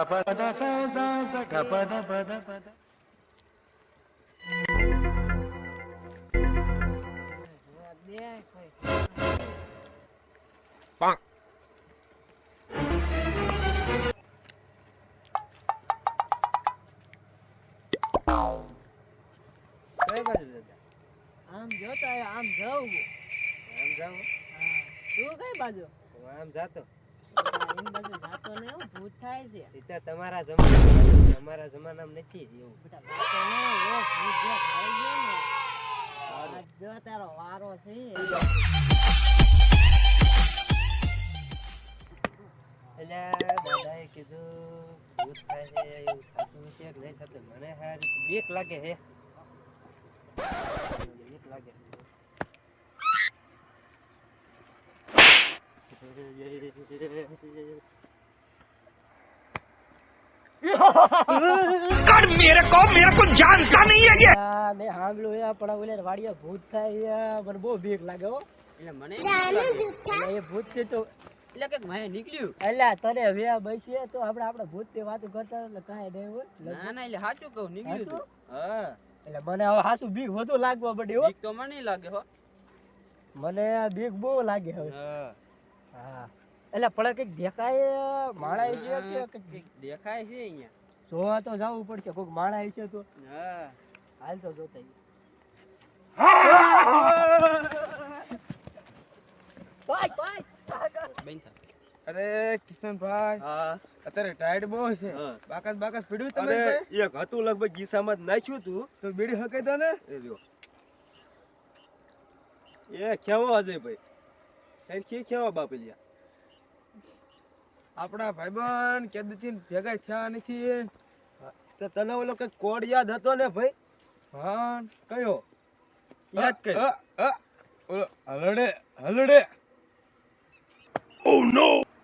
pada sa sa sa ga pada pada pada. Bang. કઈ બાજુ જતા? આમ જોતા આમ જાઉં આમ જાવ? હા તું કઈ બાજુ હું આમ જાતો. એમ બાજુ જાતો ને એવું ભૂત થાય છે ઈતા તમારા જમાનામાં છે, અમારા જમાનામાં નથી એવું. બેટા જાતો ને એ ભૂત જે ખાઈ ગયો ને આજ જો તારો વારો છે એટલે દાદાએ કીધું ભૂત થાય છે એવું થતું છે કે નહીં થતું. મને હારી બીક લાગે હે. બીક લાગે. મેં સાંભળ્યું એ પણ ઓલે વાડિયા ભૂત થાય મને બહુ બીક લાગે હો એટલે મને એટલે એ ભૂત થી તો એટલે કે મેં નીકળ્યું. અલ્યા તને હવે બેસીએ તો આપણે ભૂત થી વાતો કરતા એટલે કાંઈ નહીં હોય ના ના એટલે સાચું કહું નીકળ્યું તું. હા એટલે મને હવે હાસુ બીક વધુ લાગવા પડ્યું હો બીક તો મને લાગે હો. મને બીક બહુ લાગે હવે હા હા એટલે પણ કઈક દેખાય માણા છે કે કંઈક દેખાય છે અહીંયા. જોવા તો જવું પડશે કોઈક માણા છે તો હા હાલ તો જોતા અરે કિશનભાઈ હા અત્યારે ટાઈડ બહુ છે. હા. બાકસ પીડ્યું અરે તમે એક હતું લગભગ ગીસામાં જ નાખ્યું તું. તો બીડી હકે તો ને એ રહ્યો. એ કેવો અજયભાઈ કઈ કે કેવો બાપલિયા. આપણા ભાઈબંધ કેદથી ભેગા થયા નથી. તો તને ઓલો કઈ કોડ યાદ હતો ને ભાઈ? હા કયો યાદ કર. ઓલો હલડે હલડે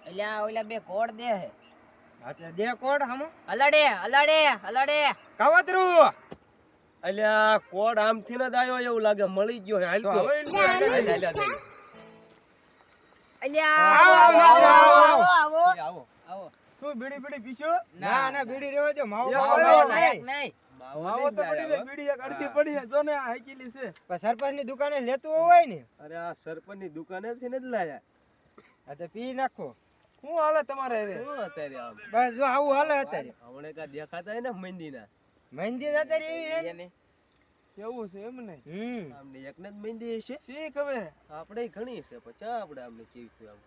અલ્યા ઓલા બે કોડ દે હે હા દે કોડ હમ અલડે અલડે અલડે કાવતરું. અલ્યા કોડ આમથી ન જ આવ્યો એવું લાગે. મળી ગયો હે. હાલ તો આવો. આવો શું બીડી બીડી પીશો? ના ના બીડી રેવા દો. માવો નહીં માવો તો પડી છે. બીડી એક અડધી પડી છે. જો ને આ હાઈકીલી છે. સરપંચ ની દુકાને લેતું હોય ને. અરે આ સરપંચ ની દુકાને થી ન જ લાયા. આ તો પી નાખો. શું હાલે તમારે રે? શું અત્યારે આમ બસ જો આવું હાલે અત્યારે. હમણે કા દેખાતા ને મહેંદી ના મહેંદી અત્યારે એવી છે ને. કેવું છે એમ ને આમને એકને જ મહેંદી છે. શીખ હવે આપણે ઘણી છે પછી આપણે આમને કેવી છે આમ.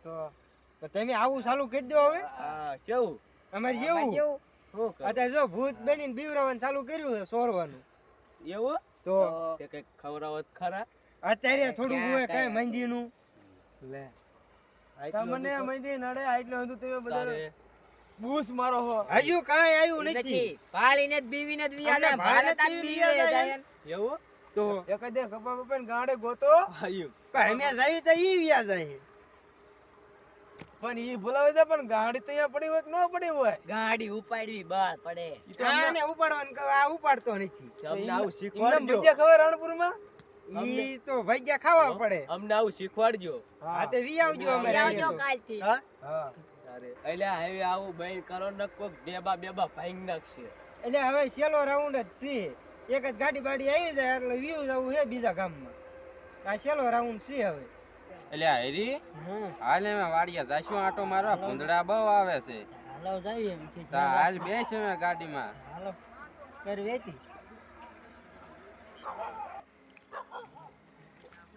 તો તમે આવું ચાલુ કરી દો હવે. હા કેવું અમારે જેવું કેવું શું કરે? અત્યારે જો ભૂત બનીને બીવરાવાનું ચાલુ કર્યું છે સોરવાનું. એવું તો તે કઈક ખવડાવત ખરા? અત્યારે થોડું હોય કઈ મહેંદી નું. લે આટલું તમને બધું મહેંદી નડે આટલું હતું તમે બધા તારે. બૂસ મારો હો. હજુ કાંઈ આવ્યું નથી. નથી પાળીને જ બીવીને જ વિયા અમને જાય ભાડે ભાડે તાજ જ બીવી વિયા જાય. જાય એવું તો એક દે કપા બપા ને ગાડે ગોતો પણ અમે જઈએ તો ઈ વ્યા જાય. પણ ઈ બોલાવે છે પણ ગાડી તો અહીંયા પડી હોય કે ન પડી હોય? ગાડી ઉપાડવી બહાર પડે ઈ તો આને ઉપાડવાનું કહે, આ ઉપાડતો નથી. અમને આવું એમને ભજીયા ખબર રાણપુરમાં? ઈ તો ભજીયા ખાવા પડે. અમને આવું શીખવાડજો. હા તે વી આવજો અમે આવજો કાલથી હા હા અરે અલ્યા હવે આવું બેન કરો ન કોક બેબા ભાંગ નાખશે. એટલે હવે છેલ્લો રાઉન્ડ જ છે. એક જ ગાડી બાડી આવી જાય એટલે વ્યૂ જવું છે બીજા ગામમાં. આ છેલ્લો રાઉન્ડ છે હવે. એટલે હેરી હાલ અમે વાડિયા જાશું આટો મારવા. ભૂંદડા બહુ આવે છે. હાલો જાવી એમ કે તો હાલ બેસ અમે ગાડીમાં. હાલો કરવી હતી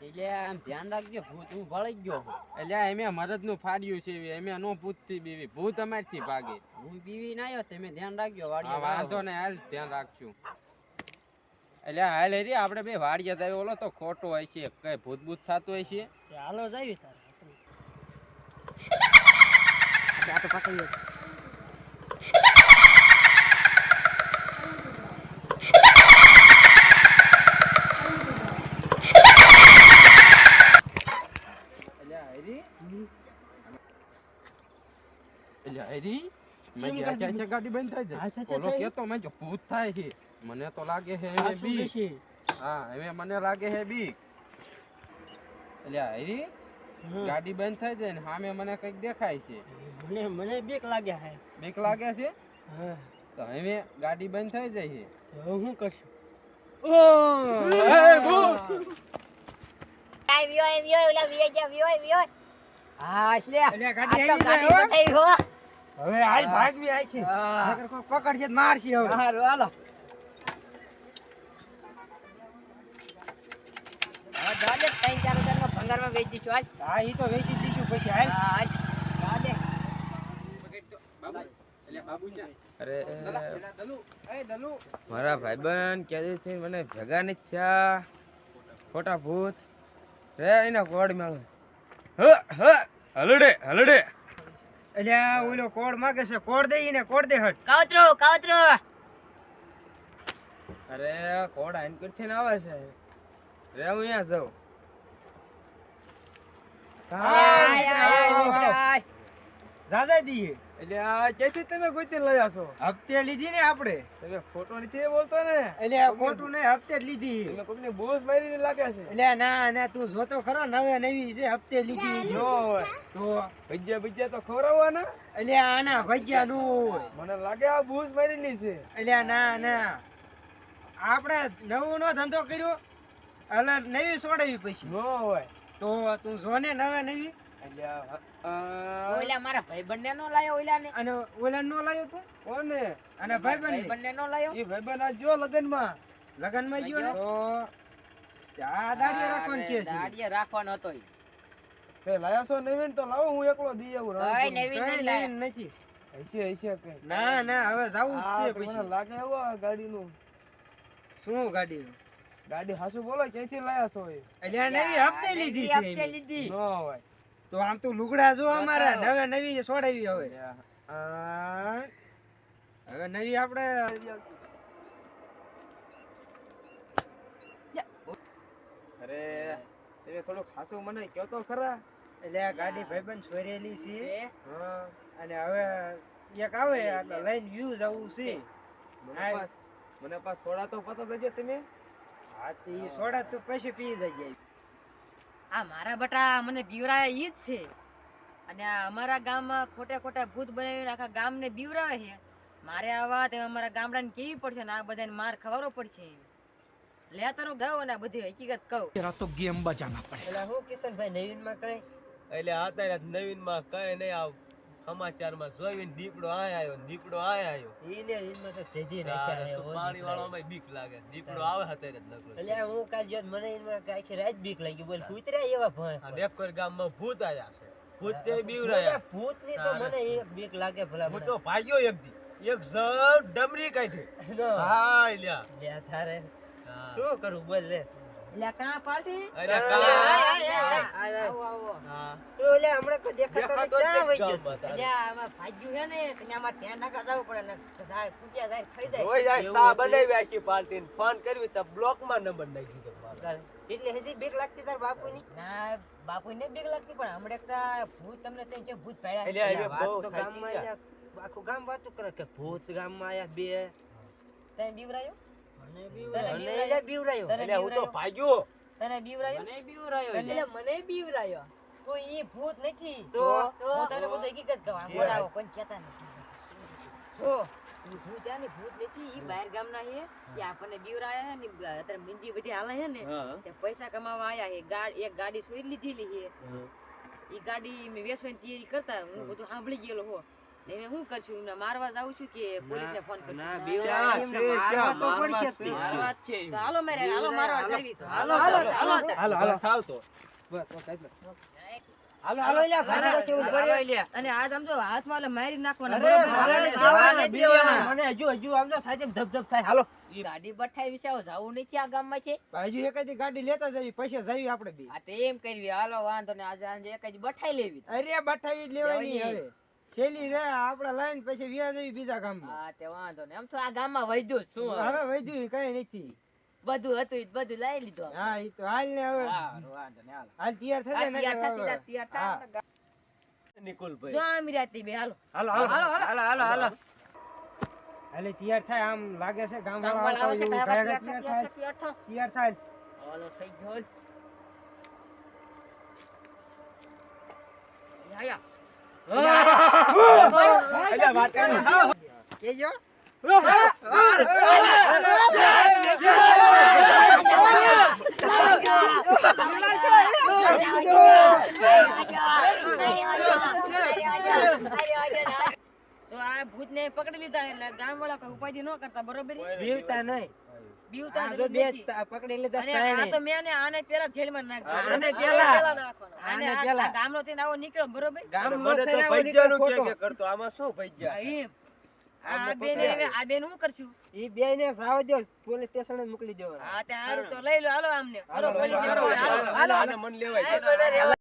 એટલે આમ ધ્યાન રાખજો ભૂત હું ભળી ગયો એટલે અમે મરદ નું ફાડ્યું છે અમે નો પૂછતી બીવી. ભૂત અમારથી ભાગે. હું બીવી ના આવ્યો તમે ધ્યાન રાખજો હા વાડી વાંધો ને હાલ ધ્યાન રાખશું. એટલે હાલ હેરી આપણે બે વાડિયા જાય ઓલો તો ખોટો હોય છે. કઈ ભૂત ભૂત થતું હોય છે. હાલો જાવી તારે આ તો પાછળ એટલે હેરી મેં ગાડી બંધ થાય છે. ઓલો કેતો મેં જો ભૂત થાય છે. મને તો લાગે છે હવે બીક. હા હવે મને લાગે છે બીક. એટલે હેરી ગાડી બંધ થઈ જાય ને સામે મને કઈક દેખાય છે. મને બીક લાગે છે બીક લાગે છે? હા તો હવે ગાડી બંધ થઈ જાય છે. હવે હું કરશું હા એટલે અલ્યા ગાડી આ તો આવી જાય ગાડી હો. તો થઈ હો. હવે હાલ ભાગવી આય છે હા. નકર કોઈ પકડશે તો મારશે હવે હારું હાલો. હવે જાજે 3-4 હજારમાં ભંગારમાં વેચી દઈશું હાલ. હા ઈ તો વેચી જ દઈશું પછી હાલ હા હાલ. જાજે. અરે દલુ, એ દલુ. મારા ભાઈબંધ ક્યાંથી મને ભેગા નથી થયા ખોટા ભૂત રે એના કોડ મેળો હલડે અલ્યા ઓલો કોડ માંગે છે કોડ દઈ ને કોડ દે હટ કાવતરો કાવતરો. અરે કોડ આઈન કરથી ને આવે છે રે હું અહીંયા જાઉં આય. જાજા દઈએ એટલે આ ક્યાંથી તમે ગોતી લઈ છો હપ્તે લીધી ને આપણે તમે ખોટો નથી બોલતો ને એટલે ખોટું નહીં હપ્તે જ લીધી તમે કોકની બોસ મારીને લાગે છે એટલે ના ના તું જોતો ખરો નવે નવી છે હપ્તે લીધી નો હોય તો ભજીયા તો ખવડાવવાના એટલે આના ભજીયા નું હોય મને લાગે આ બૂસ મારેલી છે એટલે ના ના આપણે નવો નો ધંધો કર્યો એટલે નવી સોડાવી પછી નો હોય તો તું જો ને નવે નવી એટલે ઓલા મારા ભાઈબંધને નો લાયો ઓલાને. અને ઓલા નો લાયો તું કોને અને ભાઈબંધ ભાઈબંધને નો લાયો. એ ભાઈબંધ આ જો લગનમાં લગન માં ગયો ને તો આ દાડીએ રાખવાનું કે છે દાડિયા રાખવાનો હતો ઈ. તે લાયા છો નવીન તો લાવો હું એકલો દી આવું કઈ નવી કઈ નહીં લાયો. નવીન નથી હશે કઈ ના ના હવે જાવું જ છે મને પછી લાગે એવું આ ગાડીનું શું ગાડી ગાડી હાસુ બોલો ક્યાંથી લાયા છો એ એટલે આ નવી હપ્તે લીધી છે હપ્તે એમ. લીધી. નો હોય તો આમ તો લુગડા જો અમારા નવે નવી સોડાવી હવે આ હવે નવી આપણે અરે તમે થોડું ખાસું મને કહો તો ખરા એટલે આ ગાડી ભાઈબંધ છોરેલી છે છે. હા અને હવે એક આવે એટલે લઈને વ્યૂ જવું છે મને પાસ સોડા તો પતો દેજો તમે હા તો ઈ સોડા તો પછી પી જાય આ મારા બટા મને બીવરાવે ઈ જ છે અને આ અમારા ગામમાં ખોટા ખોટા ભૂત બનાવીને આખા ગામને બીવરાવે છે. મારે આ વાત એમ અમારા ગામડાને કેવી પડશે ને આ બધાને માર ખવારો પડશે. લે તારો ગાવ અને આ બધી હકીકત કહું. એટલે હું કિશનભાઈ નવીન માં કઈ એટલે અત્યારે નવીનમાં કઈ નહીં આવ સમાચારમાં જોઈને દીપડો આવ્યો ઈને ઈનમાં તો જેદી પાણી વાળામાં બીક લાગે દીપડો આવે અત્યારે જ નકરો એટલે હું કાલ જો મને ઈનમાં આખી રાત બીક લાગી બોલ કૂતરા એવા ભય આ ડેપકર ગામમાં ભૂત આયા છે ભૂત તે બીવરાયા ભૂત ની તો મને એક બીક લાગે ભલા હું તો ભાગ્યો એક દી એક જણ ડમરી કાઢી હા લ્યા લે થારે હા. શું કરું બોલ લે લે કાં પાલટી અરે આય, કા આય. આવો આવો. હા તો લે હમણાં તો દેખાતો દેખાતો તો જ ચા નથી વઈ ગયો ગામમાં તારે. એટલે આમાં ભાગ્યું છે ને તેને આમાં ધ્યાન રાખવા જવું પડે ને જાય ખૂટ્યા જાય ખાઈ જાય. રોજ આ સા બનાવી આખી પાર્ટીને ફોન કરવી તો બ્લોકમાં નંબર નાખી દીધો મારો. તારે. એટલે હજી બીક લાગતી તાર બાપુની ના બાપુને બીક લાગતી પણ હમણાં એક તો ભૂત તમને ત્યાં કે ભૂત ભાડ્યા. એટલે આજે વાત બહુ તો થાકી ગામમાં ગયા. આયા, આખું ગામ વાતું કરે કે ભૂત ગામમાં આયા બે તને બીવરાયો અને બીવરાયો. એટલે બીવરાયો તને એટલે હું તો બીવરાયો? ભાગ્યો તને બીવરાયો? મને બીવરાયો એટલે મને બીવરાયો. કોઈ ઈ ભૂત નથી. તો હું તને બધું હકીકત કહું. આમ બોલાવો, કોઈને કહેતા નથી. જો, ઈ ભૂત છે ને, ભૂત નથી. ઈ બહાર ગામના છે. ઈ આપણને બીવરાયા છે ને, અત્યારે મંદી બધી હાલે છે ને, તે પૈસા કમાવા આયા છે. એક ગાડી સોઈ લીધેલી છે. ઈ ગાડી મેં વેચવાની તૈયારી કરતા હું બધું સાંભળી ગયેલો હો. ને મેં શું કરશું, એમને મારવા જાઉં છું કે પોલીસને ફોન કરશું? ના ચા બીવરાયો છે, એમને મારવા તો મારવા પડશે જ છે. તે. મારવા જ છે તો હાલો મારે, હાલો મારવા જાવી તો. હાલો, હાલો, હાલો તાર. હાલો થાવ તો હાલો હાલો લ્યા ભાગો છે એવું કર્યો લ્યા અને આ આમ જો હાથમાં ઓલા મારી નાખવાના અરે, બરોબર? અરે, હાલો. બીવરાયો. મને હજુ આમ તો સાચે ધબ થાય હાલો ગાડી બઠાવી છે જાવું નથી આ ગામમાં છે. હજુ એકાદી ગાડી લેતા જવી પછી જવી આપણે બે આ તો એમ કરવી હાલો વાંધો ને આજે આજે એક જ બઠાઈ લેવી. અરે બઠાવી જ લેવાની લેવાની. હવે છેલ્લી રે આપણે લાઈન પછી વ્યા જવી બીજા ગામમાં હા તે વાંધો ને એમ તો આ ગામમાં વૈદ્યું જ શું હવે? હવે વધ્યું કઈ નથી બધું હતું ઈ બધું લઈ લીધું. હા ઈ તો હાલ ને હવે હા વાંધો ને હાલો. હાલ તૈયાર થઈ જાય ને તૈયાર એટલે થતી હવે. જા, તૈયાર થાય ને. નિકુલભાઈ જો આમ રાતે બે હાલો. હાલો હાલો હાલો હાલો હાલો હાલે તૈયાર થાય આમ લાગે છે ગામ ગામવાળા આવે છે, વાળા કયા તૈયાર તૈયાર થાય થા, તૈયાર થાય હાલો થઈ ગયો. યા, યા. અલ્યા વાત કરી કેજો જો આ ભૂતને પકડી લીધા એટલે ગામવાળા કોઈ ઉપાધિ ન કરતા બરોબર બીવતા નહીં બીવતા આ જો જરૂર બે નથી. પકડી લીધા અને ત્રણે. આ તો મેં ને આને પેલા જેલમાં નાખી આને પેલા આને આને આ પેલા ગામનો થઈને આવો નીકળ્યો બરોબર ગામ મને તો ભૈજાનું કે કરતો આમાં શું ભૈજા એમ આ બેન આ બેન હું કરશું ઈ બે ને સાવ દો પોલીસ સ્ટેશન મોકલી દેવાના હા તે હારું તો લઈ લો હાલો આમને હાલો, પોલીસ હાલો, હાલો આને મન લેવાય